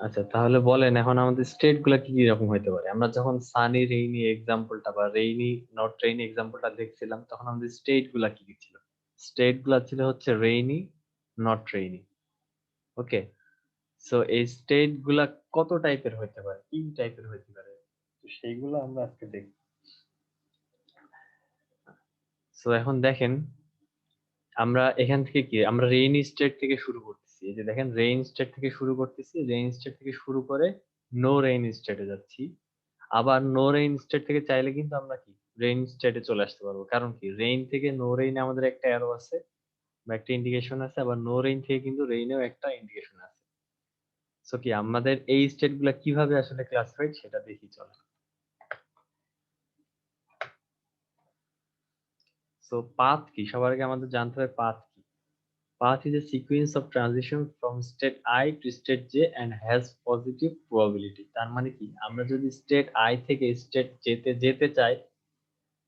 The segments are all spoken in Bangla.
আচ্ছা, তাহলে বলেন এখন আমাদের স্টেট গুলা কি কি রকম হইতে পারে? আমরা যখন সানি রেইনি এক্সাম্পলটা বা রেইনি নট রেইনি এক্সাম্পলটা দেখছিলাম, তখন আমাদের স্টেট গুলা কি কি ছিল? স্টেট গুলা ছিল হচ্ছে rainy, not rainy. Okay, so এই স্টেট গুলা কত টাইপের হইতে পারে, কি টাইপের হইতে পারে, তো সেইগুলো আমরা আজকে দেখব। সো এখন দেখেন, আমরা এখান থেকে কি আমরা রেইনি স্টেট থেকে শুরু করতেছি। এই যে দেখেন, রেইন স্টেট থেকে শুরু করতেছি, রেইন স্টেট থেকে শুরু করে নো রেইন স্টেটে যাচ্ছি। আবার নো রেইন স্টেট থেকে চাইলে কিন্তু আমরা কি রেইন স্টেটে চলে আসতে পারবো। কারণ কি, রেইন থেকে নো রেইনে আমাদের একটা অ্যারো আছে বা একটা ইন্ডিকেশন আছে, আবার নো রেইন থেকে কিন্তু রেইনেও একটা ইন্ডিকেশন আছে। সো কি আমাদের এই স্টেট গুলা কিভাবে আসলে ক্লাসিফাইড সেটা দেখি চলে। সো পাথ কি, সবার আগে আমাদের জানতে হবে পাথ কি। Path is a sequence of transition from state I to state J and has positive probability. তার মানে কি, আমরা যদি স্টেট I থেকে স্টেট J তে যেতে চাই,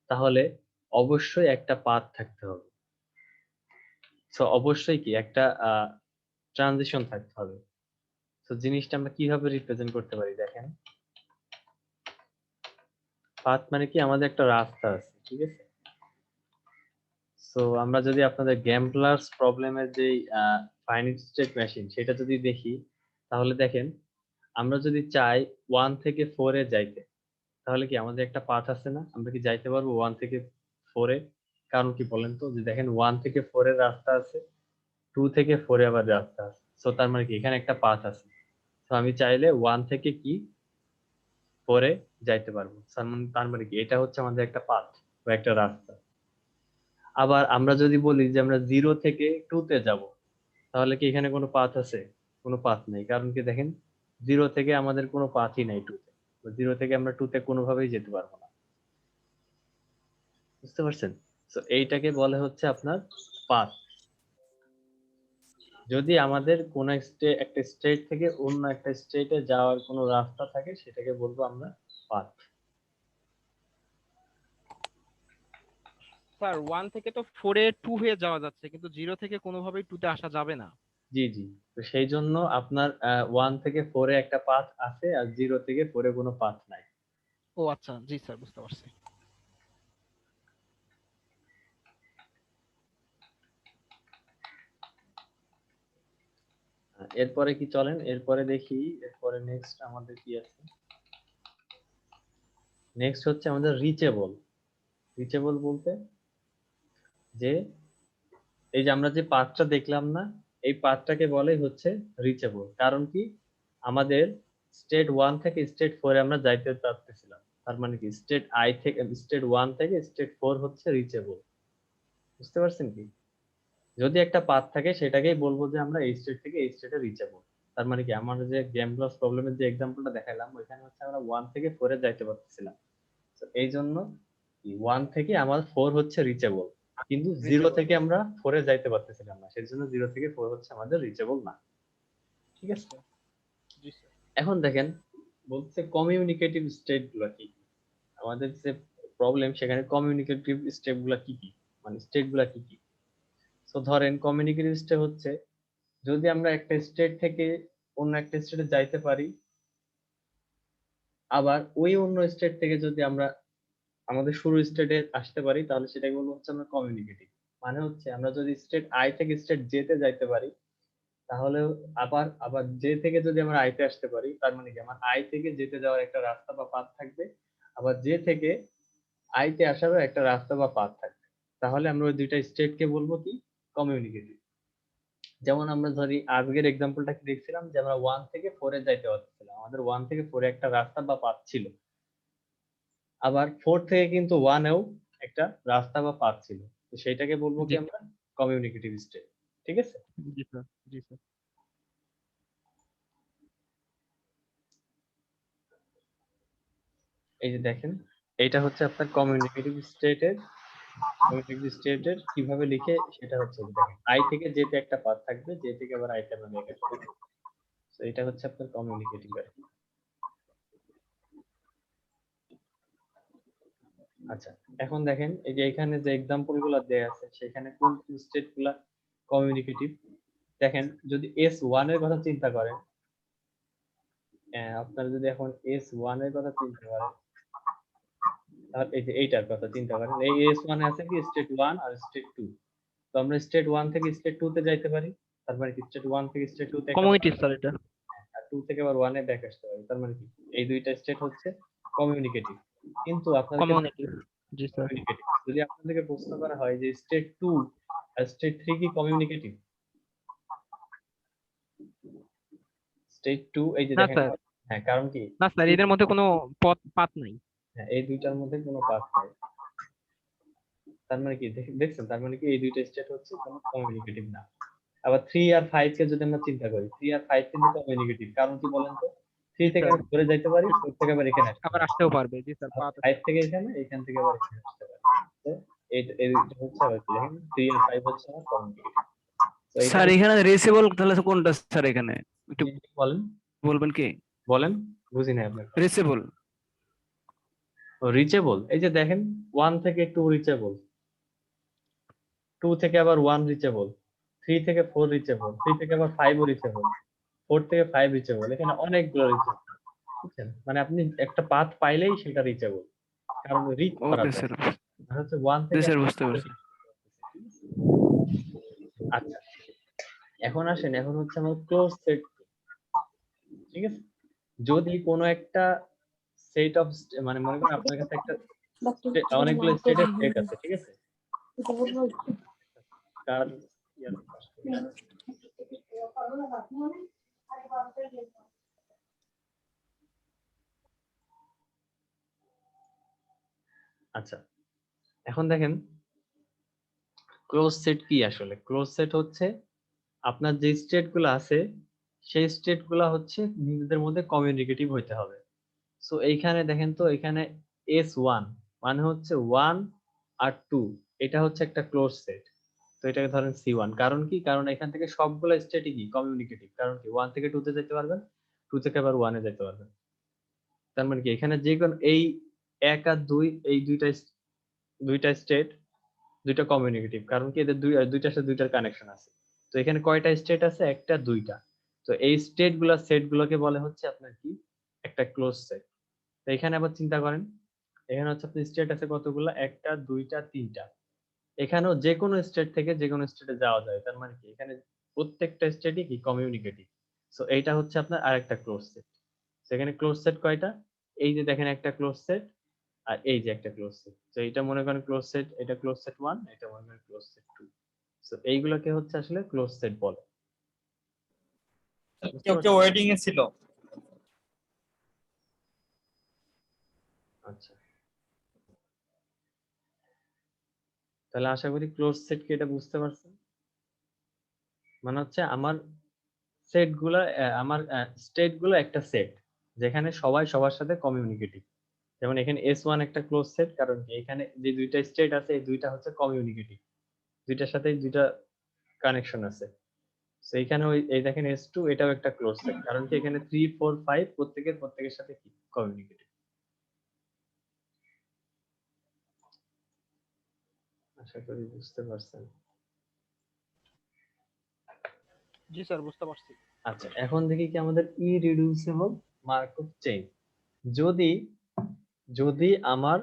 তাহলে অবশ্যই একটা পাথ থাকতে হবে। সো অবশ্যই কি একটা ট্রানজিশন থাকতে হবে। তো জিনিসটা আমরা কিভাবে রিপ্রেজেন্ট করতে পারি দেখেন, পাথ মানে কি আমাদের একটা রাস্তা আছে, ঠিক আছে। সো আমরা যদি আপনাদের গ্যাম্বলার্স প্রবলেমের যে ফাইনাইট স্টেট মেশিন সেটা যদি দেখি, তাহলে দেখেন, আমরা যদি চাই 1 থেকে 4 এ যাইতে, তাহলে কি আমাদের একটা পাথ আছে না? আমরা কি যাইতে পারবো 1 থেকে 4 এ? কারণ কি বলেন তো, যে দেখেন 1 থেকে 4 এর রাস্তা আছে, 2 থেকে 4 এ আবার রাস্তা আছে। সো তার মানে কি এখানে একটা পাথ আছে। তো আমি চাইলে 1 থেকে কি 4 এ যাইতে পারবো। তার মানে কি এটা হচ্ছে আমাদের একটা পাথ বা একটা রাস্তা। আবার আমরা যদি বলি যে আমরা 0 থেকে 2 তে যাব, তাহলে কি এখানে কোনো পাথ আছে? কোনো পাথ নেই। কারণ কি দেখেন, 0 থেকে আমাদের কোনো পাথই নাই 2 তে। 0 থেকে আমরা 2 তে কোনোভাবেই যেতে পারবো না। বুঝতে পারছেন? তো এইটাকে বলে হচ্ছে আপনার পাথ। যদি আমাদের কোন একটা স্টেট থেকে অন্য একটা স্টেটে যাওয়ার কোনো রাস্তা থাকে, সেটাকে বলবো আমরা পাথ। স্যার 1 থেকে তো 4 এ 2 হয়ে যাওয়া যাচ্ছে, কিন্তু 0 থেকে কোনোভাবেই 2 তে আসা যাবে না। জি জি, তো সেই জন্য আপনার 1 থেকে 4 এ একটা পাথ আছে, আর 0 থেকে 4 এ কোনো পাথ নাই। ও আচ্ছা, জি স্যার, বুঝতে পারছি। এরপরে কি চলেন, এরপরে দেখি, এরপরে নেক্সট আমাদের কি আছে। নেক্সট হচ্ছে আমাদের রিচেবল। রিচেবল বলতে যে এই যে আমরা যে পাথটা দেখলাম না, এই পাথটাকে বলে হচ্ছে রিচেবল। কারণ কি, আমাদের স্টেট 1 থেকে স্টেট 4 এ আমরা যাইতে চাচ্ছিলাম। তার মানে কি স্টেট আই থেকে স্টেট 1 থেকে স্টেট 4 হচ্ছে রিচেবল। বুঝতে পারছেন কি? যদি একটা পাথ থাকে সেটাকেই বলবো যে আমরা এই স্টেট থেকে এই স্টেটে রিচেবল। তার মানে কি, আমার যে গেম লস প্রবলেমের যে এক্সাম্পলটা দেখাইলাম, ওইখানে হচ্ছে আমরা 1 থেকে 4 এ যাইতে পারতেছিলাম। তো এই জন্য 1 থেকে আমার 4 হচ্ছে রিচেবল, কিন্তু 0 রিচেবল। থেকে আমরা 4 এ যাইতে পারতেছিলাম না, সেই জন্য 0 থেকে 4 হচ্ছে আমাদের রিচেবল না। ঠিক আছে। আচ্ছা, জি স্যার। এখন দেখেন, বলছে কমিউনিকেটিভ স্টেট গুলা কি কি? আমাদের যে প্রবলেম, সেখানে কমিউনিকেটিভ স্টেপ গুলা কি কি, মানে স্টেট গুলা কি কি? তো ধরেন কমিউনিকেটিভ স্টেপ হচ্ছে, যদি আমরা একটা স্টেট থেকে অন্য একটা স্টেটে যাইতে পারি, আবার ওই অন্য স্টেট থেকে যদি আমরা আমাদের শুরু স্টেটে আসতে পারি, তাহলে সেটাকে বলবো হচ্ছে আমরা কমিউনিকেটিভ। মানে হচ্ছে আমরা যদি স্টেট আই থেকে স্টেট জে তে যাইতে পারি, তাহলে আবার আবার জে থেকে যদি আমরা আই তে আসতে পারি, তার মানে কি আমার আই থেকে জে তে যাওয়ার একটা রাস্তা বা পাথ থাকবে, আবার জে থেকে আই তে আসারও একটা রাস্তা বা পাথ থাকবে। তাহলে আমরা ওই দুইটা স্টেটকে বলবো কি, কমিউনিকেটিভ। যেমন আমরা ধরি আজকের এক্সাম্পলটা কি দেখছিলাম, যে আমরা 1 থেকে 4 এ যাইতে পারতেছিলাম, আমাদের 1 থেকে 4 এ একটা রাস্তা বা পাথ ছিল। আবার 4 থেকে কিন্তু 1 এও একটা রাস্তা বা পাথ ছিল। তো সেইটাকে বলবো কি জি আমরা, কমিউনিকেটিভ স্টেট। ঠিক আছে। জি স্যার, জি স্যার। এই যে দেখেন, এইটা হচ্ছে আপনার কমিউনিকেটিভ স্টেটের কিভাবে লিখে, সেটা হচ্ছে যে দেখেন, আই থেকে জে তে একটা পাথ থাকবে, জে থেকে আবার আই তে আমরা ব্যাক আসবো। তো এটা হচ্ছে আপনার কমিউনিকেটিভ আর কি। আচ্ছা, এখন দেখেন এই যে এখানে যে এক্সাম্পল গুলা দেয়া আছে, সেখানে কোন স্টেট গুলা কমিউনিকেটিভ। দেখেন, যদি S1 এর কথা চিন্তা করেন, আপনারা যদি এখন S1 এর কথা চিন্তা করেন, তাহলে এই যে এইটার কথা চিন্তা করেন, এই S1 এ আছে কি স্টেট 1 আর স্টেট 2। তো আমরা স্টেট 1 থেকে স্টেট 2 তে যাইতে পারি, তার মানে কি স্টেট 1 থেকে স্টেট 2 তে একটা কমিউনিটি স্যার এটা। আর 2 থেকে আবার 1 এ ব্যাক আসতে পারি, তার মানে কি এই দুইটা স্টেট হচ্ছে কমিউনিকেটিভ। কিন্তু আপনাদেরকে কমিউনিটি, জি স্যার। কমিউনিকেটিভ যদি আপনাদেরকে প্রশ্ন করা হয় যে স্টেট 2 আর স্টেট 3 কি কমিউনিকেটিভ? স্টেট 2 এই যে না দেখেন, স্যার, হ্যাঁ কারণ কি না স্যার, এদের মধ্যে কোনো পাত নাই। হ্যাঁ এই দুইটার মধ্যে কোনো পাথ নাই, তার মানে কি দেখছেন, তার মানে কি এই দুইটা স্টেট হচ্ছে কোনো কমিউনিকেটিভ না। আবার 3 আর 5 কে যদি আমরা চিন্তা করি, 3 আর 5 কিন্তু কমিউনিকেটিভ, কারণ কি বলেন তো? 3 জি থেকে স্যার, আমি ঘুরে যাইতে পারি, 4 থেকে আবার এখানে আসতে আবার পারি, আসতেও পারবে, জি স্যার, আবার পাত আছে। 5 থেকে এখানে, এখান থেকে আবার এখানে আসতে পারি। তো এই দুইটা হচ্ছে আবার কি দেখেন, 3 আর 5 হচ্ছে আমার কমিউনিকেটিভ। তো এটা স্যার হচ্ছে, এখানে রিচেবল তাহলে কোনটা স্যার? এখানে একটু বলেন বলবেন কি? বলেন, বুঝি নাই আপনার কথা। রিচেবল। রিচেবল এই যে দেখেন, 1 থেকে 2 রিচেবল, 2 থেকে আবার 1 রিচেবল, 3 থেকে 4 রিচেবল, 3 থেকে আবার 5 ও রিচেবল, 4 থেকে 5 রিচেবল, এখানে অনেকগুলো রিচেবল, বুঝছেন? মানে আপনি একটা পাথ পাইলেই সেটা রিচেবল, কারণ রিচ করা ওকে যায়। স্যার, আর হচ্ছে 1 জি থেকে স্যার, আমরা বুঝতে পারছি। আচ্ছা, এখন আসেন, এখন হচ্ছে আমার ক্লোজ সেট, ঠিক আছে? যদি কোনো একটা সেট অফ, মানে মনে করেন আপনার কাছে একটা অনেকগুলো স্টেটের সেট আছে, ঠিক আছে? কার ইয়ার পাশে? আচ্ছা, এখন দেখেন ক্লোজ সেট কি আসলে? ক্লোজ সেট হচ্ছে আপনার যে স্টেট গুলো আছে, সেই স্টেট গুলা হচ্ছে নিজেদের মধ্যে কমিউনিকেটিভ হইতে হবে। সো এইখানে দেখেন তো, এখানে S1 মানে হচ্ছে 1 আর 2, এটা হচ্ছে একটা ক্লোজ সেট। তো এটাকে ধরেন C1, কারণ কি? কারণ এখান থেকে সবগুলো স্টেটই কি কমিউনিকেটিভ, কারণ কি 1 থেকে 2 তে যেতে পারবেন, 2 থেকে আবার 1 এ যেতে পারবেন। তার মানে কি এখানে যে কোন এই 1 আর 2 এই দুইটা স্টেট, দুইটা কমিউনিকেটিভ, কারণ কি এদের দুইটার সাথে দুইটার কানেকশন আছে। তো এখানে কয়টা স্টেট আছে? একটা, দুইটা। তো এই স্টেট গুলা, সেট গুলোকে বলে হচ্ছে আপনার কি একটা ক্লোজ সেট। তো এখানে আবার চিন্তা করেন, এখানে হচ্ছে আপনার স্টেট আছে কতগুলা? একটা, দুইটা, তিনটা। এখানেও যে কোনো স্টেট থেকে যে কোনো স্টেটে যাওয়া যায়, তার মানে কি এখানে প্রত্যেকটা স্টেটই কি কমিউনিকেটিভ। সো এইটা হচ্ছে আপনার আরেকটা ক্লোজ সেট। সেখানে ক্লোজ সেট কয়টা? এই যে দেখেন একটা ক্লোজ সেট, আর এই যে একটা ক্লোজ সেট। তো এটা মনে করেন ক্লোজ সেট, এটা ক্লোজ সেট 1, এটা মনে করেন ক্লোজ সেট 2। সো এইগুলোকে হচ্ছে আসলে ক্লোজ সেট বলে। বুঝতে কেউ কেউ পারছেন? ওয়েটিং এ ছিল। আচ্ছা, তাহলে আশা করি ক্লোজ সেট কি এটা বুঝতে পারছেন। মানে হচ্ছে আমার সেট গুলা, আমার স্টেট গুলো একটা সেট, যেখানে সবাই সবার সাথে কমিউনিকেটিভ। যেমন এখানে S1 একটা ক্লোজ সেট, কারণ কি এখানে যে দুইটা স্টেট আছে, এই দুইটা হচ্ছে কমিউনিকেটিভ, দুইটার সাথেই দুইটা কানেকশন আছে। তো এইখানে ওই এই দেখেন S2, এটাও একটা ক্লোজ সেট, কারণ কি এখানে 3 4 5 প্রত্যেকের সাথে কি কমিউনিকেটিভ। আশা করি বুঝতে পারছেন। জি স্যার, বুঝতে পারছি। আচ্ছা, এখন দেখি কি আমাদের ইরিডিউসিবল মার্কভ চেইন। যদি যদি আমার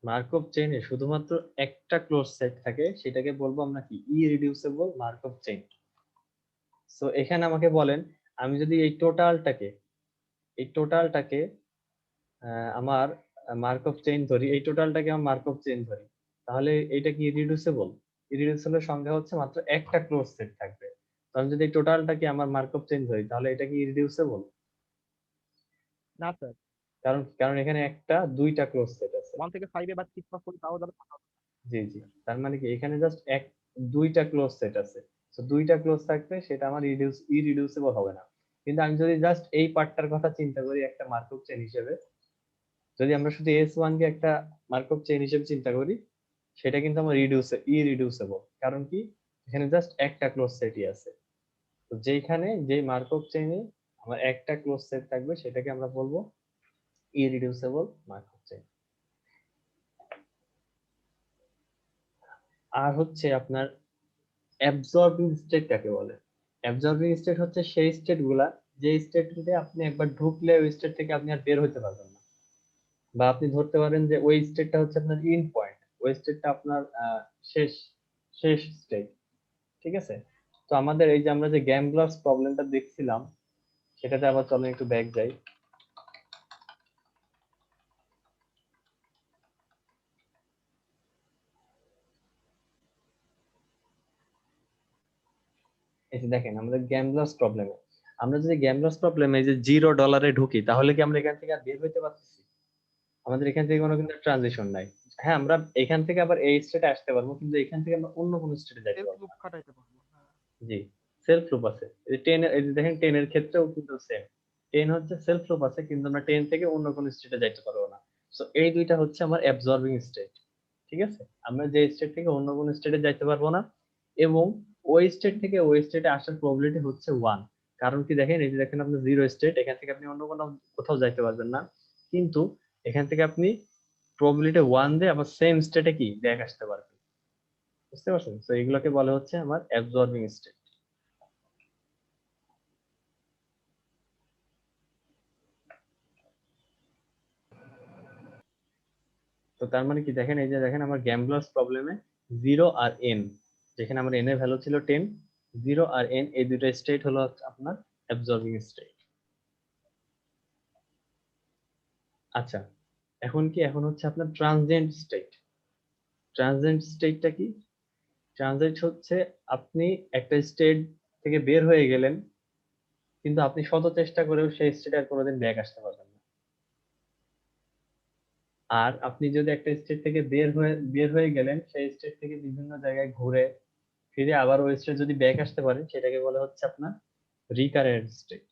মার্কভ চেইনে শুধুমাত্র একটা ক্লোজ সেট থাকে, সেটাকে বলবো আমরা কি ইরিডিউসিবল মার্কভ চেইন। সো এখানে আমাকে বলেন, আমি যদি এই টোটালটাকে আমার মার্কভ চেইন ধরি, এই টোটালটাকে আমার মার্কভ চেইন ধরি, তাহলে এটা কি ইরিডিউসিবল? ইরিডিউসিবল সংখ্যা হচ্ছে মাত্র একটা ক্লোজ সেট থাকবে। তো আমি যদি এই টোটালটাকে আমার মার্কভ চেইন ধরি, তাহলে এটা কি ইরিডিউসিবল? না স্যার, কারণ কারণ এখানে একটা, দুইটা ক্লোজ সেট আছে। 1 থেকে 5 এ বা 6 বা 4 তাও যাবে। জি জি, তার মানে কি এখানে জাস্ট দুইটা ক্লোজ সেট আছে। তো দুইটা ক্লোজ থাকবে, সেটা আমার ইরিডিউসিবল হবে না। কিন্তু আমি যদি জাস্ট এই পার্টটার কথা চিন্তা করি একটা মার্কভ চেইন হিসেবে, যদি আমরা শুধু S1 কে একটা মার্কভ চেইন হিসেবে চিন্তা করি, সেটা কিন্তু আমার ইরিডিউসিবল, কারণ কি এখানে জাস্ট একটা ক্লোজ সেটই আছে। তো যেখানে যে মার্কভ চেইনে আমার একটা ক্লোজ সেট থাকবে, সেটাকে আমরা বলবো ইরিডিউসিবল মার্কভ চেইন। আর হচ্ছে আপনার অ্যাবজর্বিং স্টেট কাকে বলে? অ্যাবজর্বিং স্টেট হচ্ছে সেই স্টেট গুলা যে স্টেটে আপনি একবার ঢুকলে ওই স্টেট থেকে আপনি আর বের হতে পারবেন না, বা আপনি ধরতে পারেন যে ওই স্টেটটা হচ্ছে আপনার ইন পয়েন্ট, ওই স্টেটটা আপনার শেষ শেষ স্টেট। ঠিক আছে, তো আমাদের এই যে আমরা যে গ্যাম্বলার্স প্রবলেমটা দেখছিলাম সেটাতে আবার চলেন একটু ব্যাক যাই। এই যে দেখেন আমাদের গ্যাম্বলার্স প্রবলেমে, আমরা যদি গ্যাম্বলার্স প্রবলেমে এই যে $0 ঢুকি তাহলে কি আমরা এখান থেকে আর বের হইতে পারতেছি? আমাদের এখান থেকে কোনো কিন্তু ট্রানজিশন নাই। হ্যাঁ, আমরা এখান থেকে আবার এই স্টেটে আসতে পারবো, কিন্তু এখান থেকে আমরা অন্য কোনো স্টেটে যাইতে সেলফ পারবো লুপ না। খাটাইতে পারবো। হ্যাঁ। জি, সেলফ লুপ আছে। এই যে 10 এই যে দেখেন 10 এর ক্ষেত্রেও কিন্তু সেম। 10 হচ্ছে সেলফ লুপ আছে, কিন্তু আমরা 10 থেকে অন্য কোনো স্টেটে যাইতে পারবো না। সো এই দুইটা হচ্ছে আমার অ্যাবজর্বিং স্টেট। ঠিক আছে, আমরা যে স্টেট থেকে অন্য কোনো স্টেটে যাইতে পারবো না, এবং ওই স্টেট থেকে ওই স্টেটে আসার প্রবাবিলিটি হচ্ছে 1। কারণ কি দেখেন, এই যে দেখেন আপনার জিরো স্টেট, এখান থেকে আপনি অন্য কোনো কোথাও যাইতে পারবেন না, কিন্তু এখান থেকে আপনি প্রবাবিলিটি 1 দিয়ে আবার সেম স্টেটে কি ব্যাক আসতে পারবেন। বুঝতে পারছেন? তো এগুলোকে বলে হচ্ছে আমার অ্যাবজর্বিং স্টেট। তো তার মানে কি দেখেন, এই যে দেখেন আমার গ্যাম্বলার্স প্রবলেমে 0 আর n, যেখানে আমার n এর ভ্যালু ছিল 10, 0 আর n এই দুটো স্টেট হলো হচ্ছে আপনার অ্যাবজর্বিং স্টেট। আচ্ছা, এখন হচ্ছে আপনার ট্রানজিয়েন্ট স্টেট। ট্রানজিয়েন্ট স্টেটটা কি? ট্রানজিয়েন্ট হচ্ছে আপনি একটা স্টেট থেকে বের হয়ে গেলেন, কিন্তু আপনি শত চেষ্টা করেও সেই স্টেটে আর কোনোদিন ব্যাক আসতে পারবেন না। আর আপনি যদি একটা স্টেট থেকে বের হয়ে গেলেন, সেই স্টেট থেকে বিভিন্ন জায়গায় ঘুরে ফিরে আবার ওই স্টেট যদি ব্যাক আসতে পারেন, সেটাকে বলা হচ্ছে আপনার রিকারেন্ট স্টেট।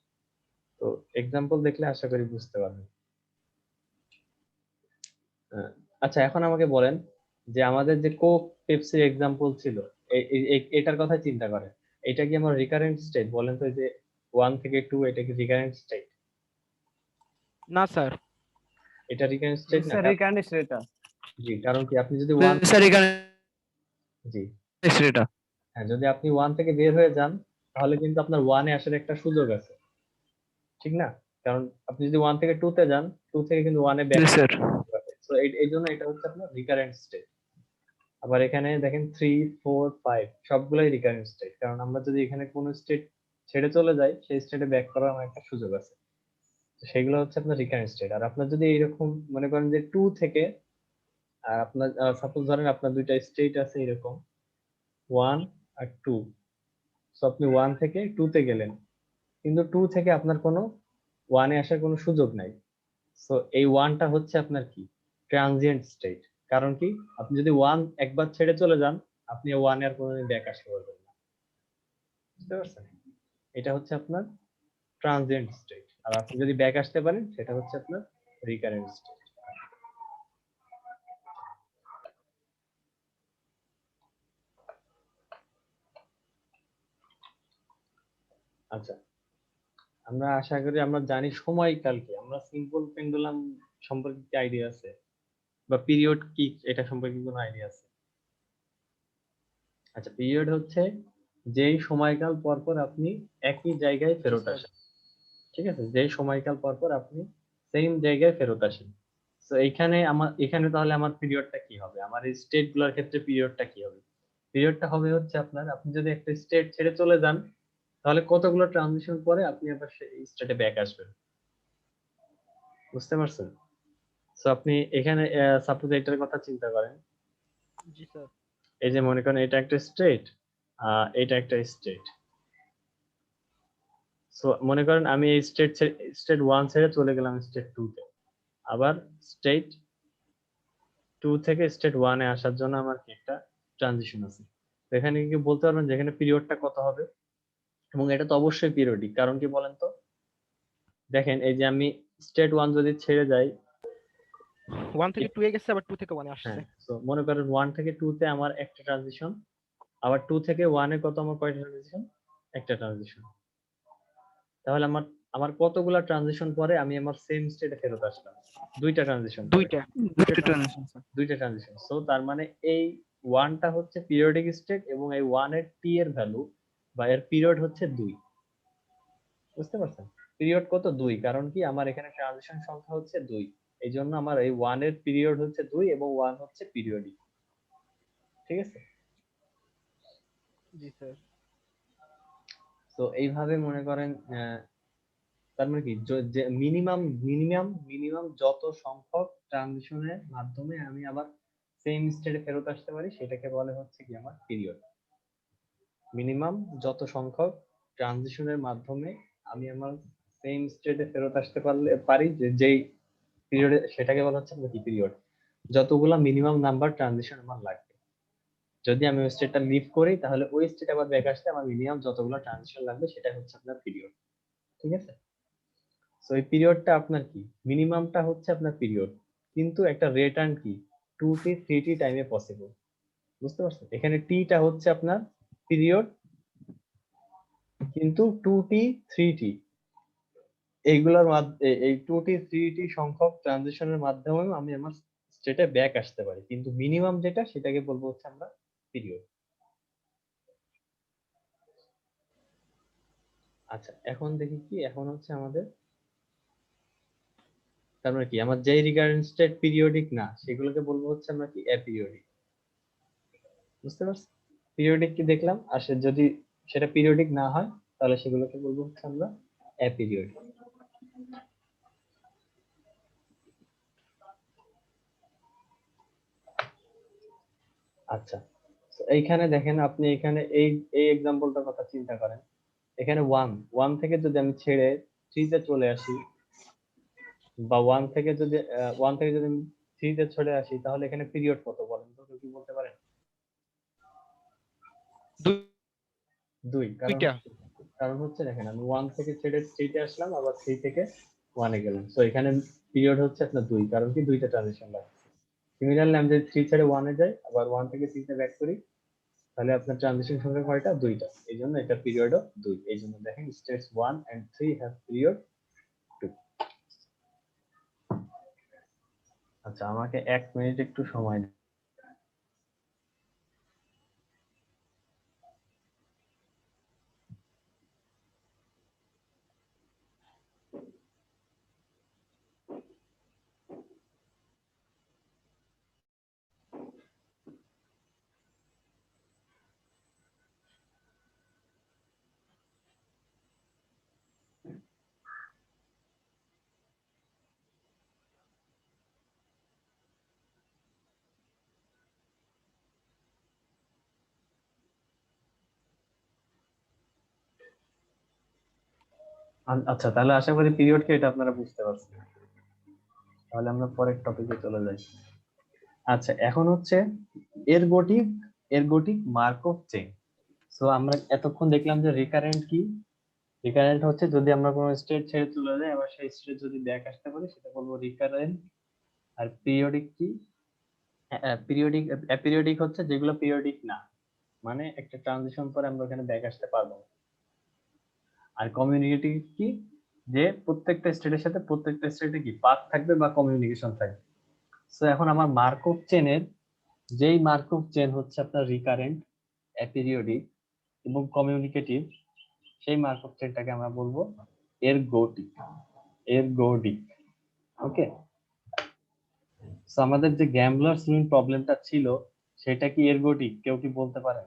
তো এক্সাম্পল দেখলে আশা করি বুঝতে পারবেন। আহ, আচ্ছা, এখন আমাকে বলেন যে আমাদের যে কোক পেপসির এক্সাম্পল ছিল, এটার কথা চিন্তা করেন, এটা কি আমার রিকারেন্ট স্টেট? বলেন তো, এই যে 1 থেকে 2, এটা কি রিকারেন্ট স্টেট? না স্যার। এটা রিকারেন্ট স্টেট না। স্যার রিকার্ড এটা। জি, কারণ কি আপনি যদি 1, স্যার এখানে জি এটা হ্যাঁ, যদি আপনি 1 থেকে বের হয়ে যান তাহলে কিন্তু আপনার 1 এ আসার একটা সুযোগ আছে, ঠিক না? কারণ আপনি যদি 1 থেকে 2 তে যান, 2 থেকে কিন্তু 1 এ ব্যাক জি স্যার। করতে। সো এই জন্য এটা হচ্ছে আপনার রিকারেন্ট স্টেট। আবার এখানে দেখেন 3, 4, 5 সবগুলাই রিকারেন্ট স্টেট, কারণ আমরা যদি এখানে কোনো স্টেট ছেড়ে চলে যাই, সেই স্টেটে ব্যাক করার আমার একটা সুযোগ আছে। তো সেগুলো হচ্ছে আপনার রিকারেন্ট স্টেট। আর আপনার যদি এরকম মনে করেন যে 2 থেকে, আর আপনার সাপোজ ধরেন আপনার দুইটা স্টেট আছে এরকম 1 আর 2, সো আপনি 1 থেকে 2 তে গেলেন, কিন্তু 2 থেকে আপনার কোনো 1 এ আসার কোনো সুযোগ নাই। সো এই 1 টা হচ্ছে আপনার কি ট্রানজিয়েন্ট স্টেট। কারণ কি আপনি যদি 1 একবার ছেড়ে চলে যান, আপনি 1 এ আর কোনোদিন ব্যাক আসতে পারবেন না। বুঝতে পারছেন? এটা হচ্ছে আপনার ট্রানজিয়েন্ট স্টেট। আর আপনি যদি ব্যাক আসতে পারেন, সেটা হচ্ছে আপনার রিকারেন্ট স্টেট। আচ্ছা, আমরা আশা করি আমরা জানি সময়কালকে। আমরা সিম্পল পেন্ডুলাম সম্পর্কে কি আইডিয়া আছে, বা পিরিয়ড কি এটা সম্পর্কে কোনো আইডিয়া আছে? আচ্ছা, পিরিয়ড হচ্ছে যেই সময়কাল পর পর আপনি একই জায়গায় জি ফেরত স্যার। আসেন। ঠিক আছে, যেই সময়কাল পর পর আপনি সেম জায়গায় ফেরত আসেন। তো এখানে তাহলে আমার পিরিয়ডটা কি হবে? আমার এই স্টেট গুলোর ক্ষেত্রে পিরিয়ডটা কি হবে? পিরিয়ডটা হবে হচ্ছে আপনার, আপনি যদি একটা স্টেট ছেড়ে চলে যান, তাহলে কতগুলো ট্রানজিশন পরে আপনি আবার সেই স্টেটে ব্যাক আসবেন। বুঝতে পারছেন? সো আপনি এখানে সাপোজ এটার কথা চিন্তা করেন। জি স্যার। এই যে মনে করেন এটা একটা স্টেট, এটা একটা স্টেট। সো মনে করেন আমি এই স্টেট 1 ছেড়ে চলে গেলাম স্টেট 2 তে। আবার স্টেট 2 থেকে স্টেট 1 এ আসার জন্য আমার কি একটা ট্রানজিশন আছে। তো এখানে কি বলতে পারবেন যে এখানে পিরিয়ডটা কত হবে? এবং এটা তো অবশ্যই পিরিয়ডিক। কারণ কি বলেন তো? দেখেন এই যে আমি স্টেট 1 যদি ছেড়ে যাই, 1 থেকে 2 এ গেছে, আবার 2 থেকে 1 এ আসছে। হ্যাঁ, তো মনে করেন 1 থেকে 2 তে আমার একটা ট্রানজিশন, আবার 2 থেকে 1 এ কত আমার কয়টা ট্রানজিশন? একটা ট্রানজিশন। তাহলে আমার আমার কতগুলা ট্রানজিশন পরে আমি আমার সেম স্টেটে ফেরত আসলাম? দুইটা ট্রানজিশন পরে। দুইটা। দুটো ট্রানজিশন স্যার। দুইটা ট্রানজিশন। সো তার মানে এই 1 টা হচ্ছে পিরিয়ডিক স্টেট, এবং এই 1 এর টি এর ভ্যালু বা এর পিরিয়ড হচ্ছে 2। বুঝতে পারছেন? পিরিয়ড কত 2, কারণ কি আমার এখানে ট্রানজিশন সংখ্যা হচ্ছে 2, এই জন্য আমার এই 1 এর পিরিয়ড হচ্ছে 2 এবং 1 হচ্ছে পিরিয়ডিক। ঠিক আছে? জি স্যার। তো এইভাবে মনে করেন তার মানে কি যে মিনিমাম যত সংখ্যক ট্রানজিশনের মাধ্যমে আমি আবার সেম স্টেটে ফেরত আসতে পারি সেটাকে বলে হচ্ছে কি আমার পিরিয়ড। মিনিমাম যত সংখ্যক ট্রানজিশনের মাধ্যমে আমি আমার সেম স্টেটে ফেরত আসতে পারি যেই পিরিয়ডে, সেটাকে বলা হচ্ছে কি পিরিয়ড। যতগুলা মিনিমাম নাম্বার ট্রানজিশন আমার লাগবে, যদি আমি ওই স্টেটটা লিভ করি তাহলে ওই স্টেট আবার ব্যাক আসতে আমার মিনিমাম যতগুলো ট্রানজিশন লাগবে সেটা হচ্ছে আপনার পিরিয়ড। ঠিক আছে? সো এই পিরিয়ডটা আপনার কি, মিনিমামটা হচ্ছে আপনার পিরিয়ড, কিন্তু একটা রিটার্ন কি 2t 3t টাইমে পসিবল। বুঝতে পারছেন? এখানে টা হচ্ছে আপনার পিরিয়ড, কিন্তু 2t 3t এইগুলোর এই 2t 3t সংখ্যক ট্রানজিশনের মাধ্যমে আমি আমার স্টেটে ব্যাক আসতে পারি, কিন্তু মিনিমাম যেটা সেটাকে বলবো হচ্ছে আমরা পিরিয়ড। আচ্ছা, এখন দেখি কি, এখন হচ্ছে আমাদের তারপরে কি আমার যেই রিকারেন্ট স্টেট পিরিয়ডিক না সেগুলোকে বলবো হচ্ছে আমরা কি অ্যাপিরিয়ডিক। বুঝতে পারছি? পিরিয়ডিক কি দেখলাম, আর যদি সেটা পিরিয়ডিক না হয় তাহলে সেগুলোকে বলবো হচ্ছে আমরা অ্যাপিরিয়ডিক। আচ্ছা, তো এইখানে দেখেন আপনি এখানে এই এই এক্সাম্পলটার কথা চিন্তা করেন। এখানে 1 থেকে যদি আমি ছেড়ে 3 তে চলে আসি, বা 1 থেকে যদি আমি 3 তে চলে আসি, তাহলে এখানে পিরিয়ড কত বলেন তো, কেউ কি বলতে পারেন? 2, দুইটা। কারণ হচ্ছে দেখেন আমি 1 থেকে ছেড়ে 3 তে আসলাম, আবার 3 থেকে 1 এ গেলাম, তো এখানে পিরিয়ড হচ্ছে আপনার 2, কারণ কি দুইটা ট্রানজিশন লাগে। সিমিলারলি আমি যদি 3 ছেড়ে 1 এ যাই, আবার 1 থেকে 3 তে ব্যাক করি, তাহলে আপনার ট্রানজিশন সংখ্যা কয়টা? দুইটা, এই জন্য এটা পিরিয়ডও 2। এই জন্য দেখেন স্টেটস 1 and 3 হ্যাভ পিরিয়ড 2। আচ্ছা, আমাকে 1 মিনিট একটু সময় দিন। আচ্ছা, তাহলে আশা করি পিরিয়ড কি এটা আপনারা বুঝতে পারছেন। তাহলে আমরা পরের টপিকে চলে যাই। আচ্ছা, এখন হচ্ছে এরগোটিক মার্কভ চেইন। সো আমরা এতক্ষণ দেখলাম যে রিকারেন্ট কি, রিকারেন্ট হচ্ছে যদি আমরা কোনো স্টেট ছেড়ে চলে যাই আবার সেই স্টেট যদি ব্যাক আসতে পারি সেটা বলবো রিকারেন্ট। আর পিরিয়ডিক কি, পিরিয়ডিক অ্যাপিরিয়ডিক হচ্ছে যেগুলো পিরিয়ডিক না, মানে একটা ট্রানজিশন পরে আমরা ওখানে ব্যাক আসতে পারবো না। আর কমিউনিকেটিভ কি, যে প্রত্যেকটা স্টেটের সাথে প্রত্যেকটা স্টেটে কি পাথ থাকবে বা কমিউনিকেশন থাকবে। সো এখন আমার মার্কভ চেনের যেই মার্কভ চেন হচ্ছে আপনার রিকারেন্ট, অ্যাপিরিয়ডিক এবং কমিউনিকেটিভ, সেই মার্কভ চেনটাকে আমরা বলবো এরগোটিক। এরগোডিক। ওকে, সো আমাদের যে গ্যাম্বলার্স মিন প্রবলেমটা ছিল সেটা কি এরগোটিক, কেউ কি বলতে পারে?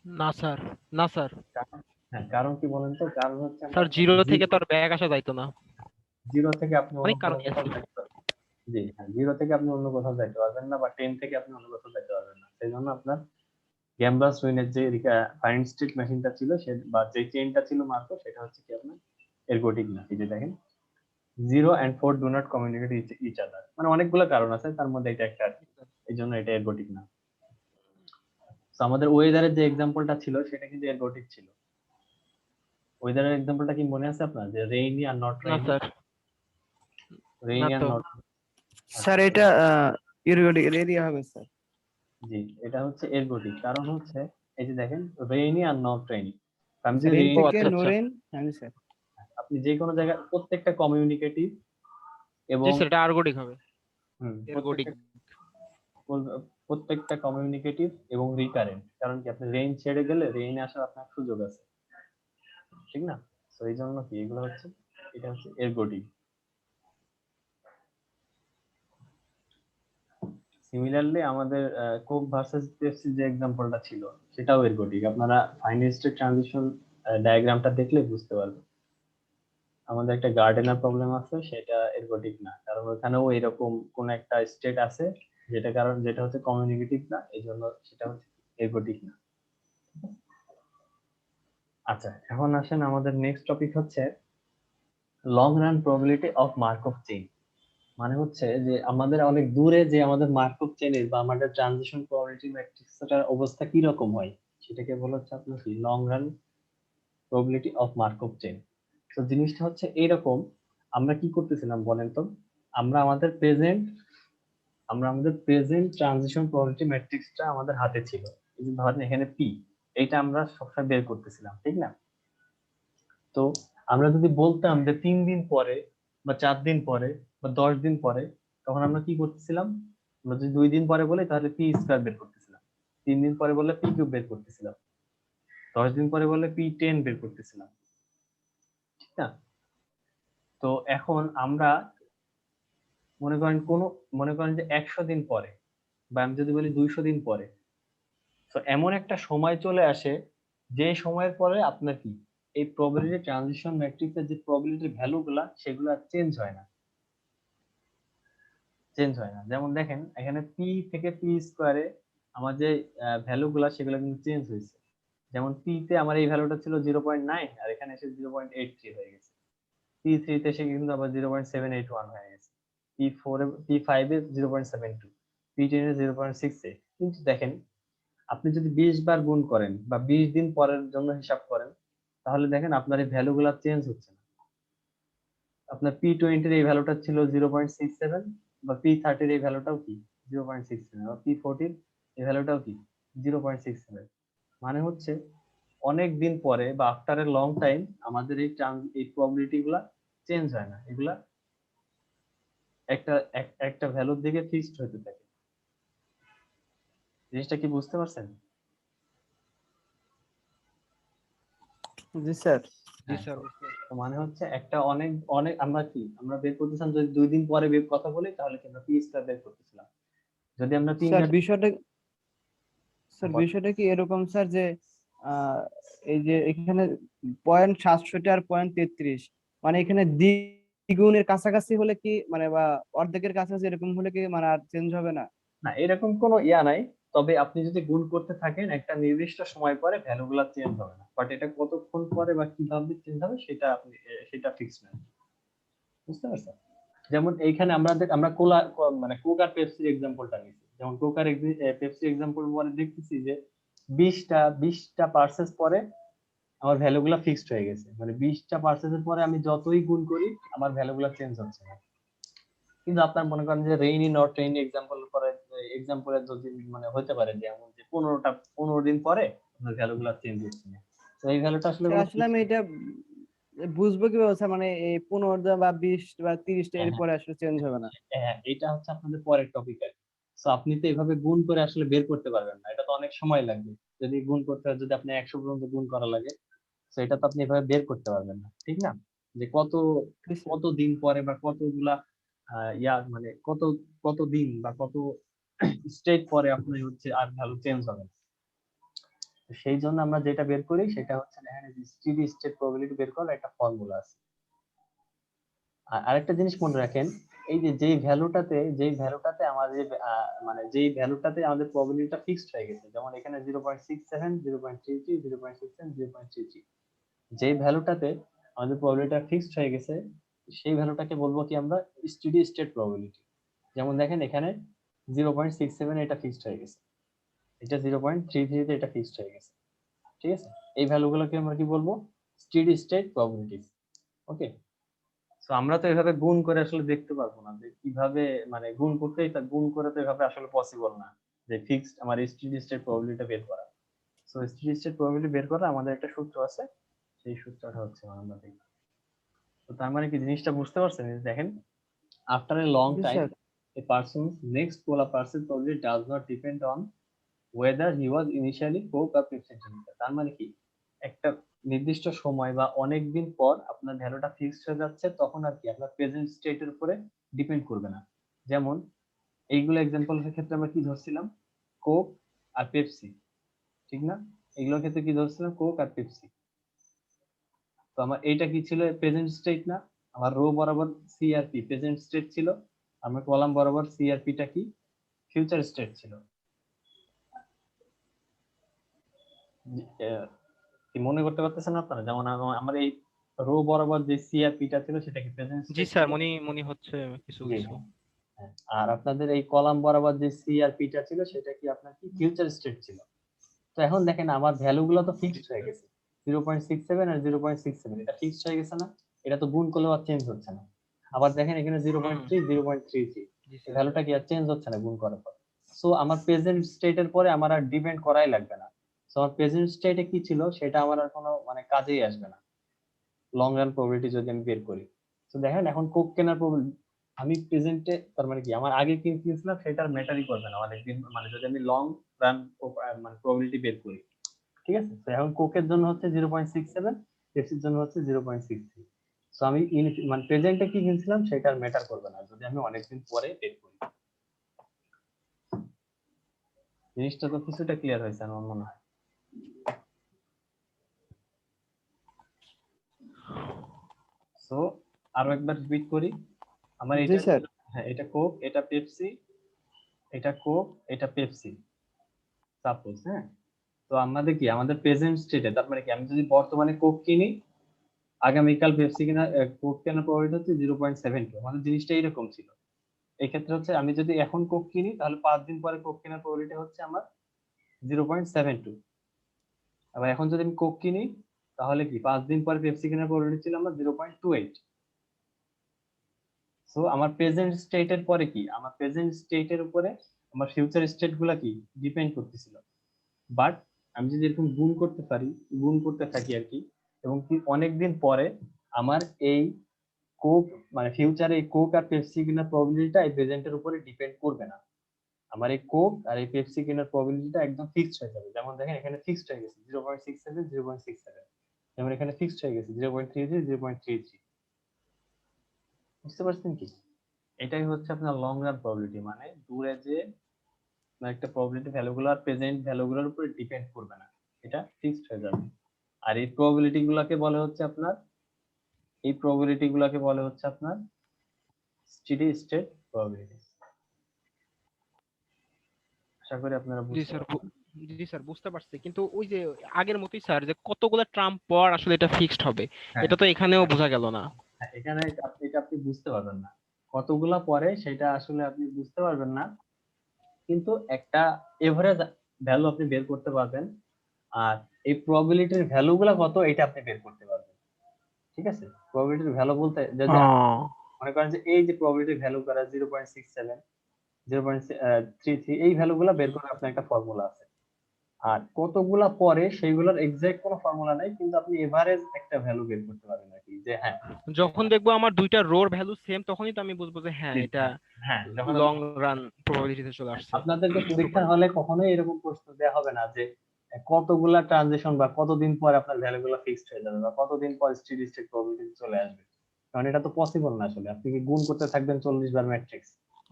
না স্যার, না স্যার। হ্যাঁ, কারণ কি বলেন তো, কারণ হচ্ছে আমরা স্যার, জিরো থেকে তো আর ব্যাক আসা যাইতো না। জিরো থেকে আপনি অন্য অনেক কোনো কারণই কোথাও আছে। যাইতে পারবেন। জি হ্যাঁ, 0 থেকে আপনি অন্য কোথাও যাইতে পারবেন না, বা 10 থেকে আপনি অন্য কোথাও যাইতে পারবেন না। সেই জন্য আপনার গ্যাম্বলার্স উইনের যে ফাইন স্ট্রিট মেশিনটা ছিল সে বা যে চেইনটা ছিল মার্কো, সেটা হচ্ছে কি আপনার এরগোটিক না। এই যে দেখেন 0 and 4 do not communicate each other, মানে অনেকগুলো কারণ আছে, তার মধ্যে এটা একটা আর কি। এই জন্য এটা এরগোটিক না। তো আমাদের ওয়েদারের যে এক্সাম্পলটা ছিল সেটা কিন্তু এরগোটিক ছিল। ওয়েদারের এক্সাম্পলটা কি মনে আছে আপনার, যে রেইনি আর নট না রেইনি? স্যার, না রেইনি আর তো। নট। স্যার এটা এরিয়া হবে স্যার। জি, এটা হচ্ছে এরগোটিক, কারণ হচ্ছে এই যে দেখেন রেইনি আর নট রেইনি, আমি যদি রেন ও রেইনি, থেকে আচ্ছা আচ্ছা। নোরেন। হ্যাঁ স্যার। আপনি যে কোনো জায়গায় প্রত্যেকটা কমিউনিকেটিভ জি এবং স্যার, এটা আর্গোটিক হবে। প্রত্যেকটা এরগোটিক। প্রত্যেকটা কমিউনিকেটিভ এবং রিকারেন্ট, কারণ কি আপনি রেইন ছেড়ে গেলে রেইনে আসার আপনার সুযোগ আছে, ঠিক না? তো এই জন্য কি এগুলো হচ্ছে, এটা হচ্ছে এরগোটিক। সিমিলারলি আমাদের কোক ভার্সেস পেপসি যে এক্সাম্পলটা ছিল সেটাও এরগোটিক। আপনারা ফাইনাল স্টেট ট্রানজিশন ডায়াগ্রামটা দেখলে বুঝতে পারবেন। আমাদের একটা গার্ডেনার প্রবলেম আছে, সেটা এরগোটিক না, কারণ ওখানেও এরকম কোন একটা স্টেট আছে যেটা হচ্ছে কমিউনিকেটিভ না, এই জন্য সেটা হচ্ছে এরগোটিক না। আচ্ছা, এখন আসেন আমাদের নেক্সট টপিক হচ্ছে long run probability of Markov chain. মানে হচ্ছে যে আমাদের অনেক দূরে যে আমাদের মার্কভ চেইনের বা আমাদের ট্রানজিশন প্রবাবিলিটি ম্যাট্রিক্সটার অবস্থা কি রকম হয়, সেটাকে বলা হচ্ছে আপনার কি long run probability of Markov chain. তো জিনিসটা হচ্ছে এইরকম, আমরা কি করতেছিলাম বলেন তো, আমরা আমাদের প্রেজেন্ট ট্রানজিশন প্রবাবিলিটি ম্যাট্রিক্সটা আমাদের হাতে ছিল, এই যে ধরেন এখানে পি, এইটা আমরা সবসময় বের করতেছিলাম, ঠিক না? তো আমরা যদি বলতাম যে 3 দিন পরে বা 4 দিন পরে বা 10 দিন পরে, তখন আমরা কি করতেছিলাম, আমরা যদি 2 দিন পরে বলি তাহলে পি স্কয়ার বের করতেছিলাম, 3 দিন পরে বললে পি কিউব বের করতেছিলাম, 10 দিন পরে বললে পি 10 বের করতেছিলাম, ঠিক না? তো এখন আমরা মনে করেন যে 100 দিন পরে, বা আমি যদি বলি 200 দিন পরে, তো এমন একটা সময় চলে আসে যে সময়ের পরে আপনার কি এই প্রবাবিলিটি ট্রানজিশন ম্যাট্রিক্সের যে প্রবাবিলিটির ভ্যালুগুলা সেগুলো চেঞ্জ হয় না। যেমন দেখেন এখানে পি থেকে পি স্কোয়ারে আমার যে ভ্যালুগুলা সেগুলো কিন্তু চেঞ্জ হয়েছে। যেমন পি তে আমার এই ভ্যালুটা ছিল 0.9, আর এখানে এসে 0.83 হয়ে গেছে। পি থ্রি তে এসে কিন্তু আবার 0.781 হয়ে গেছে। পি ফাইভ এ 0.72, পি10 এ 0.68। কিন্তু দেখেন আপনি যদি 20 বার গুণ করেন বা 20 দিন পরের জন্য হিসাব করেন, তাহলে দেখেন আপনার এই ভ্যালুগুলো চেঞ্জ হচ্ছে না। আপনার পি20 এই ভ্যালুটা ছিল 0.67, বা পি30 এই ভ্যালুটাও কি 0.67, বা পি40 এই ভ্যালুটাও কি 0.67। মানে হচ্ছে অনেক দিন পরে বা আফটার এ লং টাইম আমাদের এই প্রবাবিলিটি গুলা চেঞ্জ হয় না, এগুলা একটা ভ্যালুর দিকে ফিক্সড হতে থাকে। জিনিসটা কি বুঝতে পারছেন? জি স্যার। জি স্যার। তো মানে হচ্ছে একটা অনেক অনেক আমরা বের করতেছিলাম, যদি 2 দিন পরে বের কথা বলি তাহলে কি আমরা পি স্কয়ার বের করতেছিলাম, যদি আমরা 3 স্যার চার বিষয়টা কি এরকম স্যার যে আহ, এই যে এখানে 0.67 আর 0.33, মানে এখানে দ্বিগুণের কাছাকাছি হলে কি মানে বা অর্ধেকের কাছাকাছি এরকম হলে কি মানে আর চেঞ্জ হবে না? না, এরকম কোনো নাই, তবে আপনি যদি গুণ করতে থাকেন একটা নির্দিষ্ট সময় পরে ভ্যালুগুলো চেঞ্জ হবে না, বাট এটা কতক্ষণ পরে বা কিভাবে চেঞ্জ হবে সেটা ফিক্স না। বুঝতে পারছেন? যেমন এইখানে আমরা মানে কোক আর পেপসির এক্সাম্পলটা নিচ্ছি, যেমন কোক আর পেপসির এক্সাম্পল পরে দেখতেছি যে 20টা পার্সেস পরে আমার ভ্যালুগুলো ফিক্সড হয়ে গেছে, মানে 20টা পার্সেসের পরে আমি যতই গুণ করি আমার ভ্যালুগুলো চেঞ্জ হচ্ছে না। কিন্তু আপনার মনে করেন যে রেইনি নট রেইনি এক্সাম্পলে যদি মানে হতে পারে যে এমন যে 15 দিন পরে আপনার ভ্যালুগুলো চেঞ্জ হচ্ছে না, তো এই ভ্যালুটা আসলে স্যার কোনো আসলে fixed আমি না। এটা বুঝবো কিভাবে স্যার, মানে এই 15 বা 20 বা 30 হ্যাঁ, এর হ্যাঁ, পরে আসলে চেঞ্জ হবে না? হ্যাঁ, এটা হচ্ছে আপনাদের পরের টপিক আর কি। তো আপনি তো এভাবে গুণ করে আসলে বের করতে পারবেন না, এটা তো অনেক সময় লাগবে। যদি গুণ করতে হয়, যদি আপনি 100 পর্যন্ত গুণ করা লাগে, তো এটা তো আপনি এভাবে বের করতে পারবেন না, ঠিক না? যে জি স্যার। কত দিন পরে বা কতগুলা মানে কত দিন বা কত স্টেট পরে আপনি হচ্ছে আর ভ্যালু চেঞ্জ হবে না। তো সেই জন্য আমরা যেটা বের করি সেটা হচ্ছে এখানে স্টেডি স্টেট প্রবাবিলিটি বের করার একটা ফর্মুলা আছে। আর আরেকটা জিনিস মনে রাখেন, এই যে যেই ভ্যালুটাতে আমাদের মানে যেই ভ্যালুটাতে আমাদের প্রবাবিলিটিটা ফিক্সড হয়ে গেছে, যেমন এখানে 0.67, 0.33, 0.67, 0.33, যেই ভ্যালুটাতে আমাদের প্রবাবিলিটিটা ফিক্সড হয়ে গেছে সেই ভ্যালুটাকে বলবো কি আমরা স্টেডি স্টেট প্রবাবিলিটি। যেমন দেখেন এখানে 0.67 এটা ফিক্সড হয়ে গেছে, এটা 0.33 তে এটা ফিক্সড হয়ে গেছে, ঠিক আছে? এই ভ্যালুগুলোকে আমরা কি বলবো, স্টেডি স্টেট প্রবাবিলিটিস। ওকে, সো আমরা তো এভাবে গুণ করে আসলে দেখতে পারবো না যে কিভাবে, মানে গুণ করে তো এভাবে আসলে পসিবল না যে ফিক্সড আমার স্টেডি স্টেট প্রবাবিলিটি বের করা। সো স্টেডি স্টেট প্রবাবিলিটি বের করা আমাদের একটা সূত্র আছে, সেই সূত্রটা হচ্ছে আমরা দেখব। তো তার মানে কি জিনিসটা বুঝতে পারছেন? এই যে দেখেন after a long G time sir. a person's next polar parcel probability does not depend on whether he was initially coke or Pepsi drinker। তার মানে কি, একটা নির্দিষ্ট সময় বা অনেক দিন পর আপনার ভ্যালুটা ফিক্সড হয়ে যাচ্ছে, তখন আর কি আপনার প্রেজেন্ট স্টেটের উপরে ডিপেন্ড করবে না। যেমন এইগুলো এক্সাম্পলের ক্ষেত্রে আমরা কি ধরছিলাম, কোক আর পেপসি, ঠিক না? এগুলোর ক্ষেত্রে কি ধরছিলাম, কোক আর পেপসি। তো আমার এইটা কি ছিল, প্রেজেন্ট স্টেট না? আমার রো বরাবর সি আর পি প্রেজেন্ট স্টেট ছিল, আমার কলাম বরাবর সি আর পিটা কি ফিউচার স্টেট ছিল। কি মনে করতে পারতেছেন আপনারা? যেমন আমার এই রো বরাবর যে সি আর পিটা ছিল সেটা কি প্রেজেন্ট জি স্টেট স্যার, ছিল? মনে হচ্ছে কিছু জি কিছু। হ্যাঁ। আর আপনাদের এই কলাম বরাবর যে সি আর পিটা ছিল সেটা কি আপনার কি ফিউচার স্টেট ছিল। তো এখন দেখেন আমার ভ্যালু গুলো তো জি ফিক্সড হয়ে স্যার। গেছে, 0.67 আর 0.67 এটা ফিক্সড হয়ে গেছে না? এটা তো গুণ করলেও আর চেঞ্জ হচ্ছে না। আবার দেখেন এখানে 0.3 0.33, জি এই স্যার। ভ্যালুটা কি আর চেঞ্জ হচ্ছে না গুণ করার পর। সো আমার প্রেজেন্ট স্টেটের পরে আমার আর ডিপেন্ড করাই লাগবে না। সো আমার প্রেজেন্ট স্টেটে কি ছিল সেটা আমার আর কোনো মানে কাজেই আসবে না লং রান প্রবাবিলিটি যদি আমি বের করি। তো দেখেন এখন কোক কেনার প্রবাবিলিটি আমি প্রেজেন্টে, তার মানে কি আমার আগে কি কিনছিলাম সেটার ম্যাটারই করবে না অনেকদিন, মানে যদি আমি লং রান মানে প্রবাবিলিটি বের করি, ঠিক আছে? তো এখন কোকের জন্য হচ্ছে 0.67, পেপসির জন্য হচ্ছে 0.63। সো আমি মানে প্রেজেন্টে কি কিনছিলাম সেটা ম্যাটার করবে না যদি আমি অনেকদিন পরে বের করি। জিনিসটা তো কিছুটা ক্লিয়ার হয়েছে আমার মনে হয়। সো আরো একবার রিপিট করি, আমার জি এটা, স্যার। হ্যাঁ এটা কোক, এটা পেপসি, এটা কোক, এটা পেপসি সাপোজ, হ্যাঁ। তো আমাদের কি, আমাদের প্রেজেন্ট স্টেটে, তার মানে কি আমি যদি বর্তমানে কোক কিনি, আগামীকাল পেপসি কিনা কোক কেনার প্রবাবিলিটি হচ্ছে 0.72। আমাদের জিনিসটা এরকম ছিল। এই ক্ষেত্রে হচ্ছে আমি যদি এখন কোক কিনি তাহলে 5 দিন পরে কোক কেনার প্রবাবিলিটি হচ্ছে আমার 0.72। আবার এখন যদি আমি কোক কিনি তাহলে কি 5 দিন পরে পেপসি কেনার প্রবাবিলিটি ছিল আমার 0.28। সো আমার প্রেজেন্ট স্টেটের পরে কি, আমার প্রেজেন্ট স্টেটের উপরে আমার ফিউচার স্টেট গুলা কি ডিপেন্ড করতেছিল। বাট আমি যদি এরকম গুণ করতে পারি, গুণ করতে থাকি আর কি, এবং কি অনেকদিন পরে আমার এই কোক মানে ফিউচারে এই কোক আর পেপসি কেনার প্রবাবিলিটিটা এই প্রেজেন্টের উপরে ডিপেন্ড করবে না। আমার এই কোক আর এই পেপসি কেনার প্রবাবিলিটিটা একদম ফিক্সড হয়ে যাবে। যেমন দেখেন এখানে ফিক্সড হয়ে গেছে 0.67 0.67, যেমন এখানে ফিক্সড হয়ে গেছে 0.33 0.33। বুঝতে পারছেন কি? এটাই হচ্ছে আপনার লং রান প্রবাবিলিটি, মানে দূরে যে একটা প্রবাবিলিটি ভ্যালুগুলো আর প্রেজেন্ট ভ্যালুগুলোর উপরে ডিপেন্ড করবে না, এটা ফিক্সড হয়ে যাবে। আর এই প্রবাবিলিটি গুলাকে বলে হচ্ছে আপনার, এই প্রবাবিলিটি গুলাকে বলে হচ্ছে আপনার স্টেডি স্টেট প্রবাবিলিটি। আশা করি আপনারা জি বুঝতে স্যার। পারছেন। জি স্যার, বুঝতে পারছি, কিন্তু ওই যে আগের মতোই স্যার, যে কতগুলো ট্রাম্প পর আসলে এটা ফিক্সড হবে, হ্যাঁ এটা তো এখানেও বোঝা গেল না। হ্যাঁ, এখানে এটা আপনি বুঝতে পারবেন না কতগুলা পরে, সেটা আসলে আপনি বুঝতে পারবেন না, কিন্তু একটা এভারেজ ভ্যালু আপনি বের করতে পারবেন। আর এই প্রবাবিলিটির ভ্যালু গুলা কত এটা আপনি বের করতে পারবেন, ঠিক আছে? প্রবাবিলিটির ভ্যালু বলতে যদি মনে করেন যে এই যে প্রবাবিলিটির ভ্যালু করা 0.67 0.33 এই ভ্যালু গুলা বের করার আপনার একটা ফর্মুলা আছে। আর কতগুলা পরে সেইগুলোর এক্সাক্ট কোনো ফর্মুলা নাই, কিন্তু আপনি এভারেজ একটা ভ্যালু বের করতে পারবেন আর কি, যে হ্যাঁ যখন দেখবো আমার দুইটা রোর ভ্যালু সেম, তখনই তো আমি বুঝবো যে হ্যাঁ এটা হ্যাঁ যখন লং রান প্রবাবিলিটিতে চলে আসছে। আপনাদেরকে পরীক্ষার সুপার। হলে কখনোই এরকম প্রশ্ন দেওয়া হবে না যে কতগুলা ট্রানজিশন বা কতদিন পর আপনার ভ্যালুগুলো ফিক্সড হয়ে যাবে বা কতদিন পর স্টেডি স্টেট প্রবাবিলিটি চলে আসবে, কারণ এটা তো পসিবল না আসলে। আপনি কি গুণ করতে থাকবেন 40 বার ম্যাট্রিক্স,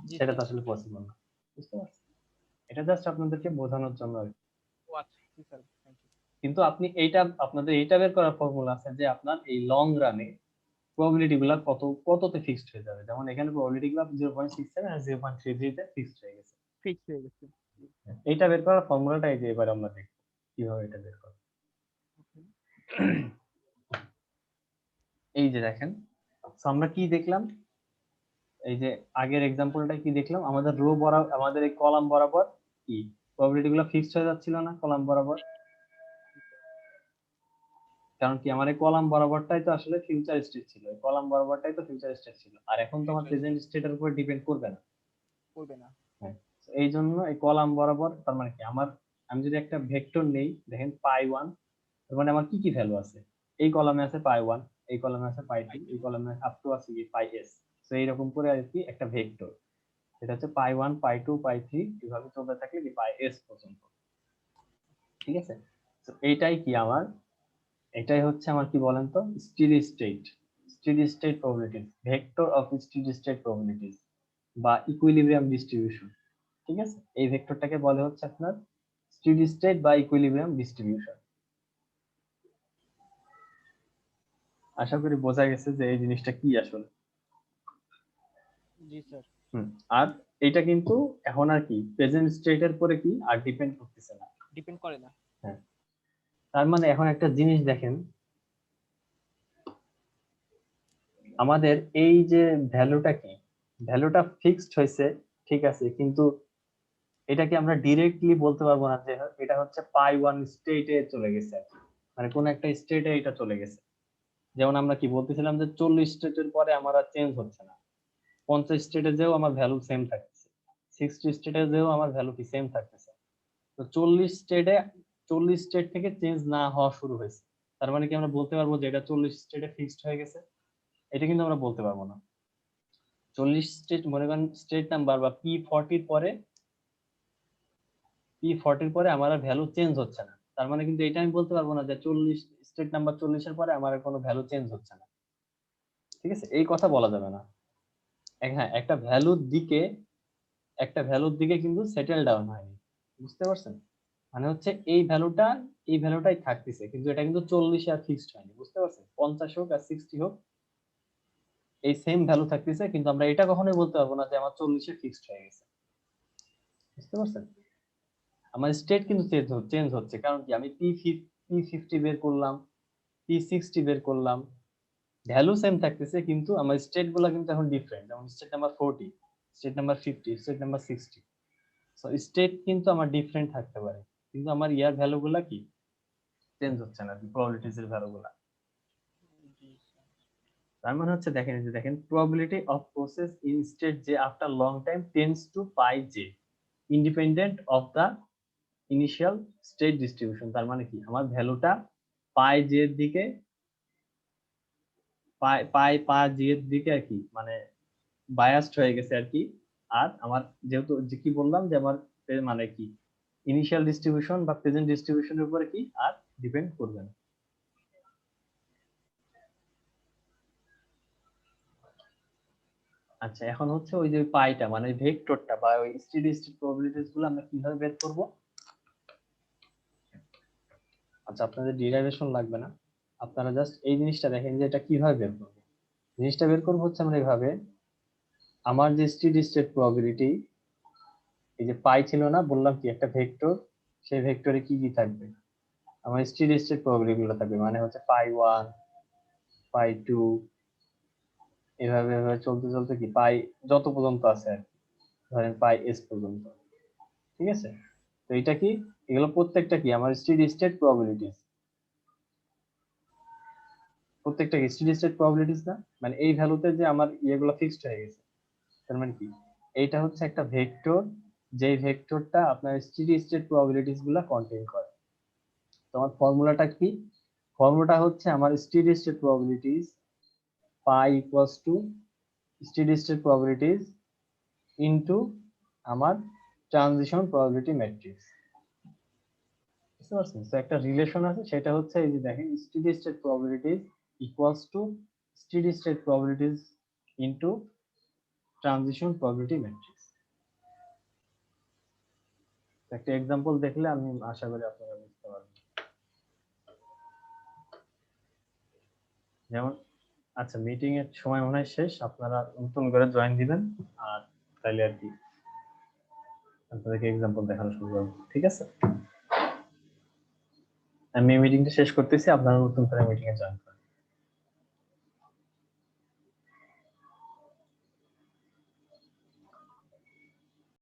জি সেটা তো স্যার। আসলে পসিবল না। বুঝতে পারছেন? এটা জাস্ট আপনাদেরকে বোঝানোর জন্য আর কি। ও আচ্ছা, জি স্যার, থ্যাংক ইউ। কিন্তু আপনি এইটা, আপনাদের এইটা বের করার ফর্মুলা আছে যে আপনার এই লং রানে প্রবাবিলিটি গুলা কততে ফিক্সড হয়ে যাবে। যেমন এখানে প্রবাবিলিটি গুলা 0.67 আর 0.33 তে ফিক্সড হয়ে গেছে। ফিক্স হয়ে গেছে। এইটা বের করার ফর্মুলাটা এই যে এবার আমরা দেখব কিভাবে এটা বের করব। এই যে দেখেন, তো আমরা কি দেখলাম, এই যে আগের এক্সাম্পলটা কি দেখলাম, আমাদের রো বরাবর আমাদের এই কলাম বরাবর কি প্রবাবিলিটি গুলো ফিক্সড হয়ে যাচ্ছিল না কলাম বরাবর, কারণ কি আমার এই কলাম বরাবরটাই তো আসলে ফিউচার স্টেট ছিল, এই কলাম বরাবরটাই তো ফিউচার স্টেট ছিল, আর এখন তো আমার প্রেজেন্ট স্টেটের উপর ডিপেন্ড করবে না। করবে না। হ্যাঁ, তো এই জন্য এই কলাম বরাবর, তার মানে কি আমার, আমি যদি একটা ভেক্টর নেই দেখেন পাই 1, তার মানে আমার কি কি ভ্যালু আছে, এই কলামে আছে পাই 1, এই কলামে আছে পাই 2, এই কলামে আপ টু আছে কি পাই s। তো এইরকম করে আর কি একটা ভেক্টর। এটা হচ্ছে পাই 1 পাই 2 পাই 3 এভাবে চলতে থাকলে কি পাই s পর্যন্ত। ঠিক আছে, তো এইটাই কি আমার, এটাই হচ্ছে আমার কি বলেন তো steady state probabilities, vector of steady state probabilities বা ইকুইলিব্রিয়াম ডিস্ট্রিবিউশন। ঠিক আছে, এই ভেক্টরটাকে বলে হচ্ছে আপনার স্টেডি স্টেট বা ইকুইলিব্রিয়াম ডিস্ট্রিবিউশন। আশা করি বোঝা গেছে যে এই জিনিসটা কি আসলে। জি স্যার। আর এটা কিন্তু এখন আর কি প্রেজেন্ট স্টেটের পরে কি আর ডিপেন্ড করতেছে না। ডিপেন্ড করে না। হ্যাঁ, তার মানে এখন একটা জিনিস দেখেন, আমাদের এই যে ভ্যালুটা কি, ভ্যালুটা ফিক্সড হয়েছে ঠিক আছে, কিন্তু এটাকে আমরা ডিরেক্টলি বলতে পারবো না যে এটা হচ্ছে পাই 1 স্টেটে চলে গেছে, মানে কোন একটা স্টেটে এটা চলে গেছে। যেমন আমরা কি বলতেছিলাম যে 40 স্টেটের পরে আমার আর চেঞ্জ হচ্ছে না, 50 স্টেটে যেও আমার ভ্যালু সেম থাকতেছে, 60 স্টেটে যেও আমার ভ্যালু কি সেম থাকতেছে। তো 40 স্টেট থেকে চেঞ্জ না হওয়া শুরু হয়েছে, তার মানে কি আমরা বলতে পারবো যে এটা 40 স্টেটে ফিক্সড হয়ে গেছে? এটা কিন্তু আমরা বলতে পারবো না। 40 স্টেট মনে করেন স্টেট নাম্বার বা P40 পরে আমার আর ভ্যালু চেঞ্জ হচ্ছে না, তার মানে কিন্তু এটা আমি বলতে পারবো না যে 40 স্টেট নাম্বার 40 এর পরে আমার আর কোনো ভ্যালু চেঞ্জ হচ্ছে না। ঠিক আছে, এই কথা বলা যাবে না। হ্যাঁ, একটা ভ্যালুর দিকে কিন্তু সেটেল ডাউন হয়নি, বুঝতে পারছেন? মানে হচ্ছে এই ভ্যালুটাই থাকতেছে, কিন্তু এটা কিন্তু 40 আর ফিক্সড হয়নি, বুঝতে পারছেন? 50 হোক আর 60 হোক এই সেম ভ্যালু থাকতেছে, কিন্তু আমরা এটা কখনোই বলতে পারবো না যে আমার 40 এ ফিক্সড হয়ে গেছে, বুঝতে পারছেন? আমার স্টেট কিন্তু চেঞ্জ হচ্ছে, কারণ কি আমি P50 বের করলাম, P60 বের করলাম, ভ্যালু সেম থাকতেছে, কিন্তু আমার স্টেট গুলা কিন্তু এখন ডিফারেন্ট। যেমন state number 40, state number 50, state number 60। So state কিন্তু আমার ডিফারেন্ট থাকতে পারে, কিন্তু আমার ইয়ার ভ্যালু গুলা কি চেঞ্জ হচ্ছে না, প্রবাবিলিটিস এর ভ্যালু গুলা। তার মানে হচ্ছে দেখেন, এই যে দেখেন probability of process in state যে after long time tends to pi j independent of the initial state distribution. তার মানে কি আমার ভ্যালুটা পাই জে এর দিকে পাই জি এর দিকে আর কি মানে বায়াসড হয়ে গেছে আর কি। আর আমার যেহেতু যে কি বললাম যে আমার মানে কি ইনিশিয়াল ডিস্ট্রিবিউশন বা প্রেজেন্ট ডিস্ট্রিবিউশনের উপরে কি আর ডিপেন্ড করবে না। আচ্ছা, এখন হচ্ছে ওই যে পাইটা মানে ভেক্টরটা বা ওই স্টেডি স্টেট প্রবাবিলিটিস গুলো আমরা কিভাবে বের করব? আচ্ছা, আপনাদের ডিরাইভেশন লাগবে না, আপনারা জাস্ট এই জিনিসটা দেখেন যে এটা কিভাবে বের করব। জিনিসটা বের করব হচ্ছে আমরা এইভাবে, আমার যে স্টেডি স্টেট প্রবাবিলিটি, এই যে পাই ছিল না বললাম কি একটা ভেক্টর, সেই ভেক্টরে কি কি থাকবে, আমার স্টেডি স্টেট প্রবাবিলিটি গুলো থাকবে, মানে হচ্ছে পাই 1 পাই 2 এভাবে এভাবে চলতে চলতে কি পাই যত পর্যন্ত আছে আর কি, ধরেন পাই এস পর্যন্ত। ঠিক আছে, তো এটা কি এগুলো প্রত্যেকটা কি আমার স্টেডি স্টেট প্রবাবিলিটিস, প্রত্যেকটা কি স্টেডি স্টেট প্রবাবিলিটিস না, মানে এই ভ্যালুতে যে আমার ইয়েগুলো ফিক্সড হয়ে গেছে। তার মানে কি এইটা হচ্ছে একটা ভেক্টর, যেই ভেক্টরটা আপনার স্টেডি স্টেট প্রবাবিলিটিস গুলা কন্টেইন করে। তো আমার ফর্মুলাটা কি, ফর্মুলাটা হচ্ছে আমার steady state probabilities pi equals to steady state probabilities into আমার ট্রানজিশন প্রবাবিলিটি ম্যাট্রিক্স। বুঝতে পারছেন? তো একটা রিলেশন আছে, সেটা হচ্ছে এই যে দেখেন steady state probabilities equals to steady state probabilities into transition probability matrix. একটা এক্সাম্পল দেখলে আমি আশা করি আপনারা বুঝতে পারবেন। যেমন আচ্ছা, মিটিং এর সময় মনে হয় শেষ, আপনারা নতুন করে জয়েন দিবেন, আর তাইলে আর কি আপনাদেরকে এক্সাম্পল দেখানো শুরু করবো। ঠিক আছে, আমি মিটিংটা শেষ করতেছি, আপনারা নতুন করে মিটিং এ জয়েন